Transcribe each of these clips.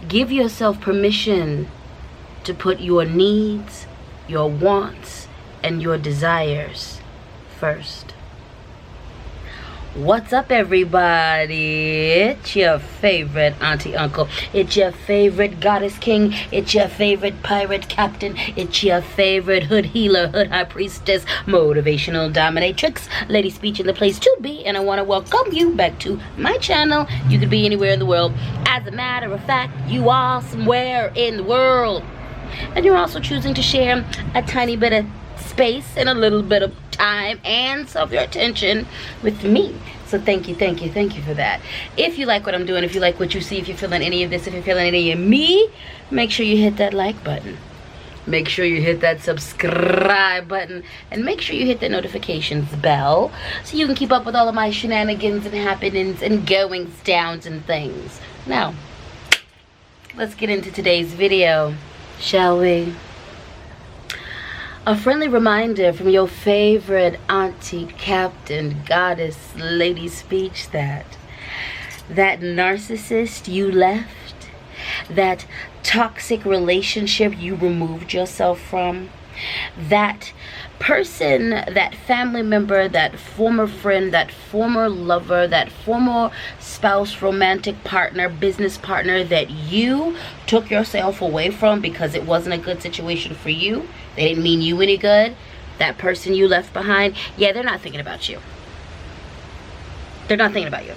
Give yourself permission to put your needs, your wants, and your desires first. What's up, everybody? It's your favorite auntie uncle. It's your favorite goddess king. It's your favorite pirate captain. It's your favorite hood healer, hood high priestess, motivational dominatrix, LadySpeech in the place to be. And I want to welcome you back to my channel. You could be anywhere in the world. As a matter of fact, you are somewhere in the world. And you're also choosing to share a tiny bit of space and a little bit of time and some of your attention with me. So thank you for that. If you like what I'm doing, if you like what you see, if you're feeling any of this, if you're feeling any of me, make sure you hit that like button, make sure you hit that subscribe button, and make sure you hit the notifications bell so you can keep up with all of my shenanigans and happenings and goings downs and things. Now let's get into today's video, shall we? A friendly reminder from your favorite auntie, captain, goddess, LadySpeech that narcissist you left, that toxic relationship you removed yourself from, that person, that family member, that former friend, that former lover, that former spouse, romantic partner, business partner that you took yourself away from because it wasn't a good situation for you. They didn't mean you any good. That person you left behind, yeah, they're not thinking about you. They're not thinking about you.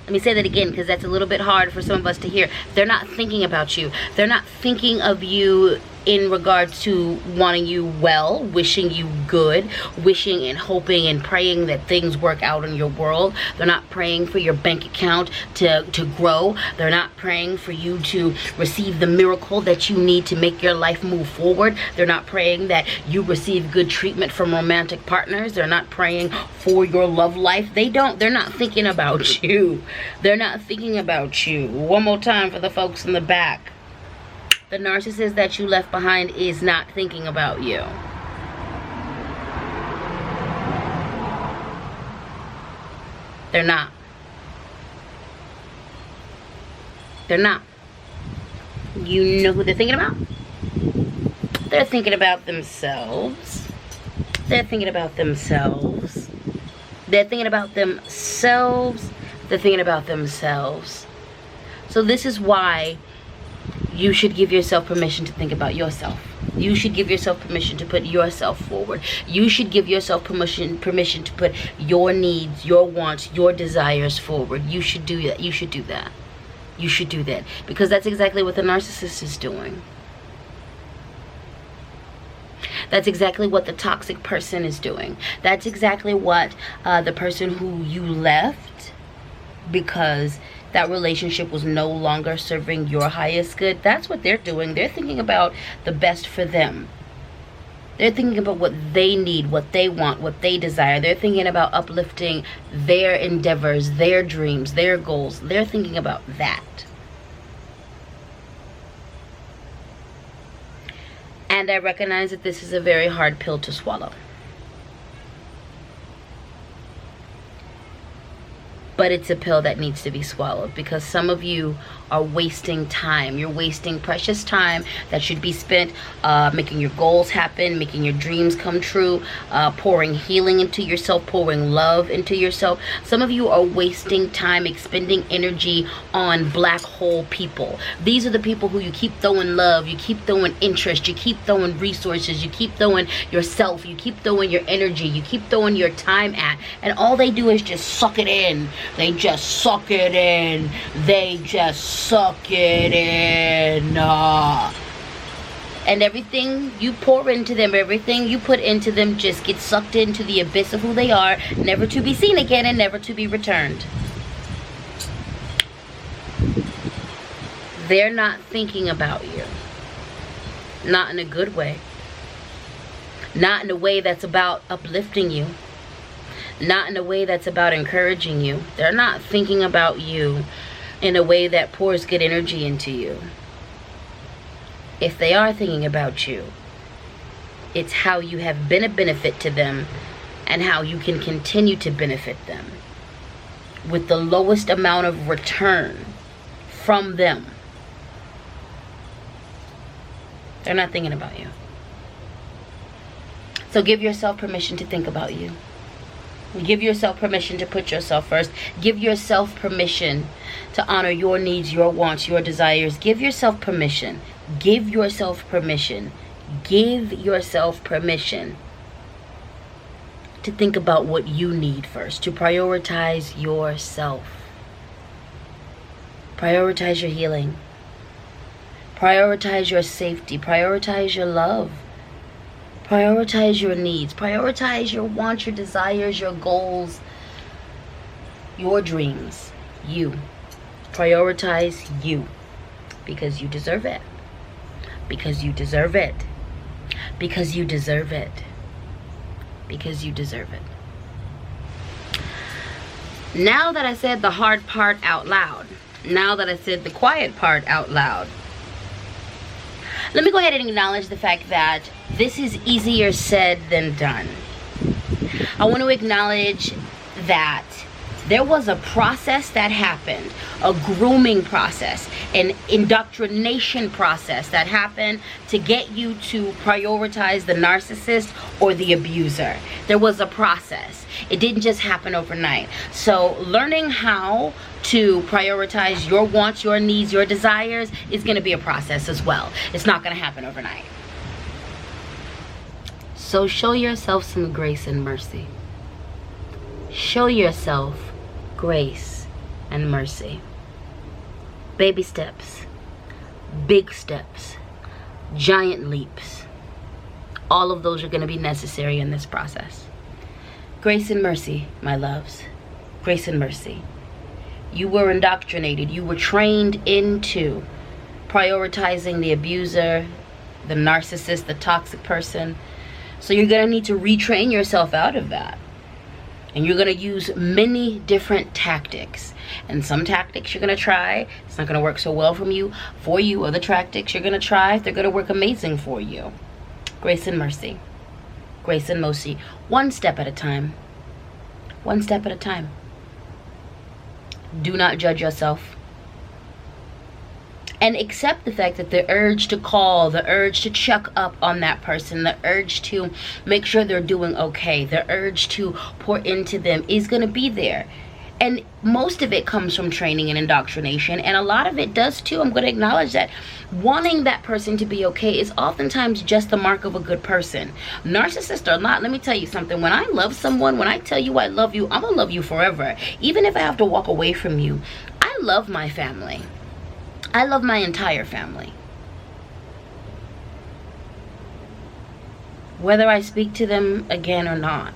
Let me say that again, because that's a little bit hard for some of us to hear. They're not thinking about you. They're not thinking of you in regards to wanting you well, wishing you good, wishing and hoping and praying that things work out in your world. They're not praying for your bank account to grow. They're not praying for you to receive the miracle that you need to make your life move forward. They're not praying that you receive good treatment from romantic partners. They're not praying for your love life. They're not thinking about you. They're not thinking about you. One more time for the folks in the back. The narcissist that you left behind is not thinking about you. They're not. They're not. You know who they're thinking about? They're thinking about themselves. They're thinking about themselves. They're thinking about themselves. They're thinking about themselves. So this is why you should give yourself permission to think about yourself. You should give yourself permission to put yourself forward. You should give yourself permission to put your needs, your wants, your desires forward. You should do that. You should do that. You should do that. Because that's exactly what the narcissist is doing. That's exactly what the toxic person is doing. That's exactly what the person who you left because that relationship was no longer serving your highest good, that's what they're doing. They're thinking about the best for them. They're thinking about what they need, what they want, what they desire. They're thinking about uplifting their endeavors, their dreams, their goals. They're thinking about that. And I recognize that this is a very hard pill to swallow. But it's a pill that needs to be swallowed because some of you are wasting time. You're wasting precious time that should be spent making your goals happen, making your dreams come true, pouring healing into yourself, pouring love into yourself. Some of you are wasting time expending energy on black hole people. These are the people who you keep throwing love, you keep throwing interest, you keep throwing resources, you keep throwing yourself, you keep throwing your energy, you keep throwing your time at, and all they do is just suck it in. They just suck it in. They just suck it in. And everything you pour into them, everything you put into them just gets sucked into the abyss of who they are, never to be seen again and never to be returned. They're not thinking about you. Not in a good way. Not in a way that's about uplifting you. Not in a way that's about encouraging you. They're not thinking about you in a way that pours good energy into you. If they are thinking about you, it's how you have been a benefit to them and how you can continue to benefit them. with the lowest amount of return from them. They're not thinking about you. So give yourself permission to think about you. Give yourself permission to put yourself first. Give yourself permission to honor your needs, your wants, your desires. Give yourself permission. Give yourself permission. Give yourself permission to think about what you need first. To prioritize yourself. Prioritize your healing. Prioritize your safety. Prioritize your love. Prioritize your needs. Prioritize your wants, your desires, your goals, your dreams. You. Prioritize you. Because you deserve it. Because you deserve it. Because you deserve it. Because you deserve it. Now that I said the hard part out loud, now that I said the quiet part out loud, let me go ahead and acknowledge the fact that this is easier said than done. I want to acknowledge that there was a process that happened, a grooming process, an indoctrination process that happened to get you to prioritize the narcissist or the abuser. There was a process. It didn't just happen overnight. So learning how to prioritize your wants, your needs, your desires is going to be a process as well. It's not going to happen overnight. So show yourself some grace and mercy. Show yourself grace and mercy. Baby steps, big steps, giant leaps. All of those are going to be necessary in this process. Grace and mercy, my loves. Grace and mercy. You were indoctrinated. You were trained into prioritizing the abuser, the narcissist, the toxic person. So you're going to need to retrain yourself out of that. And you're going to use many different tactics. And some tactics you're going to try, it's not going to work so well for you. Other tactics you're going to try, they're going to work amazing for you. Grace and mercy. Grace and mercy. One step at a time. One step at a time. Do not judge yourself. And accept the fact that the urge to call, the urge to check up on that person, the urge to make sure they're doing okay, the urge to pour into them is going to be there. And most of it comes from training and indoctrination. And a lot of it does too. I'm going to acknowledge that wanting that person to be okay is oftentimes just the mark of a good person. Narcissist or not, let me tell you something. When I love someone, when I tell you I love you, I'm going to love you forever. Even if I have to walk away from you. I love my family. I love my entire family. Whether I speak to them again or not.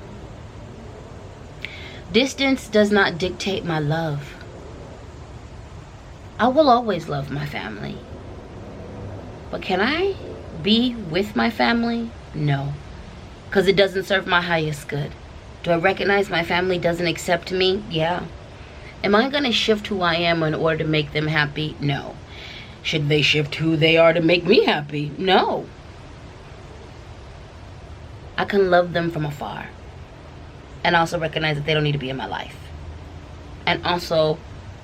Distance does not dictate my love. I will always love my family. But can I be with my family? No. Because it doesn't serve my highest good. Do I recognize my family doesn't accept me? Yeah. Am I going to shift who I am in order to make them happy? No. Should they shift who they are to make me happy? No. I can love them from afar. And also recognize that they don't need to be in my life. And also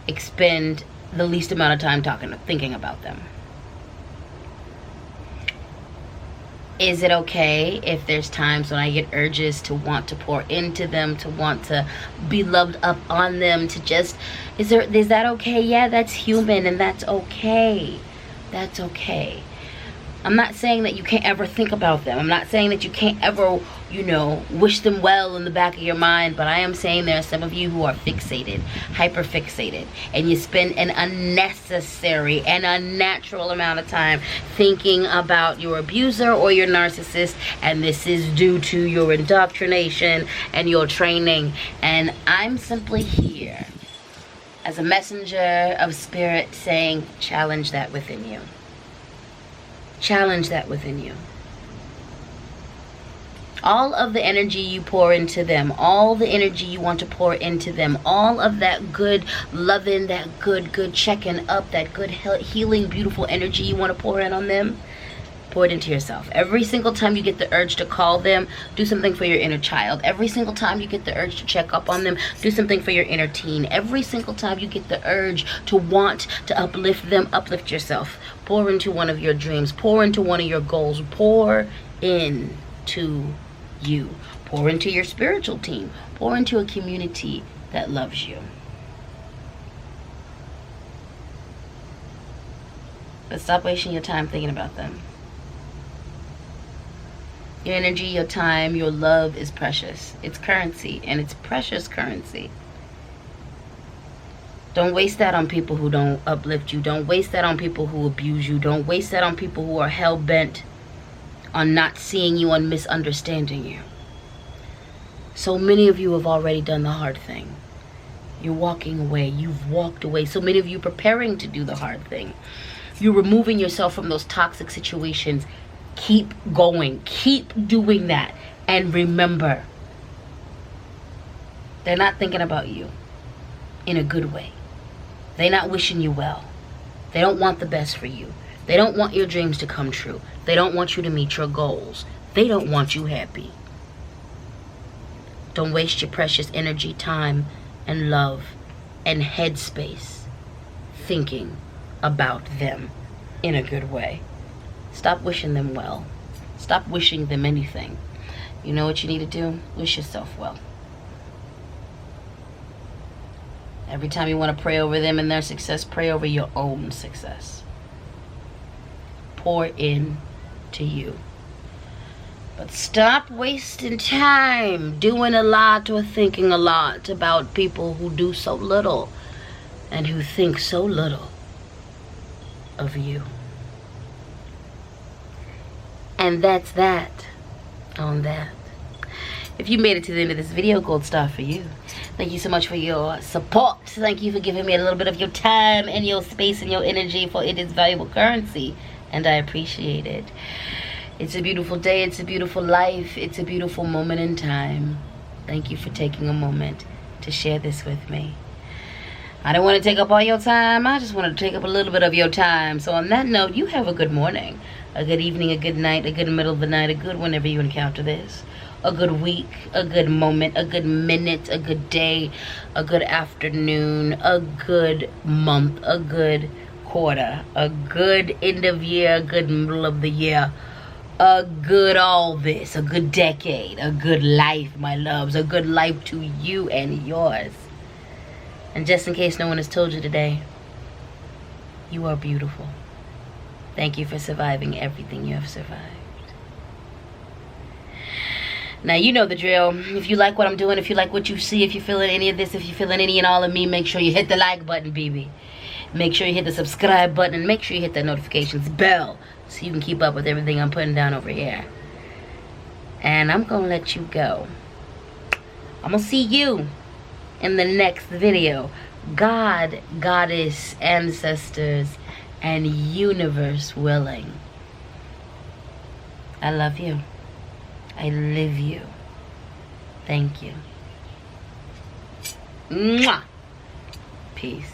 expend the least amount of time thinking about them. Is it okay if there's times when I get urges to want to pour into them, to want to be loved up on them, to just, is that okay? Yeah, that's human and that's okay. That's okay. I'm not saying that you can't ever think about them. I'm not saying that you can't ever, wish them well in the back of your mind. But I am saying there are some of you who are fixated, hyper fixated. And you spend an unnecessary and unnatural amount of time thinking about your abuser or your narcissist. And this is due to your indoctrination and your training. And I'm simply here as a messenger of spirit saying, challenge that within you. Challenge that within you. All of the energy you pour into them, all the energy you want to pour into them, all of that good loving, that good checking up, that good healing, beautiful energy you want to pour in on them, pour it into yourself. Every single time you get the urge to call them, do something for your inner child. Every single time you get the urge to check up on them, do something for your inner teen. Every single time you get the urge to want to uplift them, uplift yourself. Pour into one of your dreams. Pour into one of your goals. Pour into you. Pour into your spiritual team. Pour into a community that loves you. But stop wasting your time thinking about them. Your energy, your time, your love is precious. It's currency, and it's precious currency. Don't waste that on people who don't uplift you. Don't waste that on people who abuse you. Don't waste that on people who are hell-bent on not seeing you and misunderstanding you. So many of you have already done the hard thing. You're walking away. You've walked away. So many of you preparing to do the hard thing. You're removing yourself from those toxic situations. Keep going. Keep doing that. And remember, they're not thinking about you in a good way. They're not wishing you well. They don't want the best for you. They don't want your dreams to come true. They don't want you to meet your goals. They don't want you happy. Don't waste your precious energy, time, and love and headspace thinking about them in a good way. Stop wishing them well. Stop wishing them anything. You know what you need to do? Wish yourself well. Every time you want to pray over them and their success, pray over your own success. Pour in to you. But stop wasting time doing a lot or thinking a lot about people who do so little and who think so little of you. And that's that on that. If you made it to the end of this video, gold star for you. Thank you so much for your support. Thank you for giving me a little bit of your time and your space and your energy, for it is valuable currency, and I appreciate it. It's a beautiful day. It's a beautiful life. It's a beautiful moment in time. Thank you for taking a moment to share this with me. I don't want to take up all your time. I just want to take up a little bit of your time. So on that note, you have a good morning, a good evening, a good night, a good middle of the night, a good whenever you encounter this, a good week, a good moment, a good minute, a good day, a good afternoon, a good month, a good quarter, a good end of year, a good middle of the year, a good all this, a good decade, a good life, my loves, a good life to you and yours. And just in case no one has told you today, you are beautiful. Thank you for surviving everything you have survived. Now, you know the drill. If you like what I'm doing, if you like what you see, if you're feeling any of this, if you're feeling any and all of me, make sure you hit the like button, baby. Make sure you hit the subscribe button, and make sure you hit that notifications bell so you can keep up with everything I'm putting down over here. And I'm going to let you go. I'm going to see you in the next video. God, goddess, ancestors, and universe willing. I love you. I live you. Thank you. Mwah. Peace.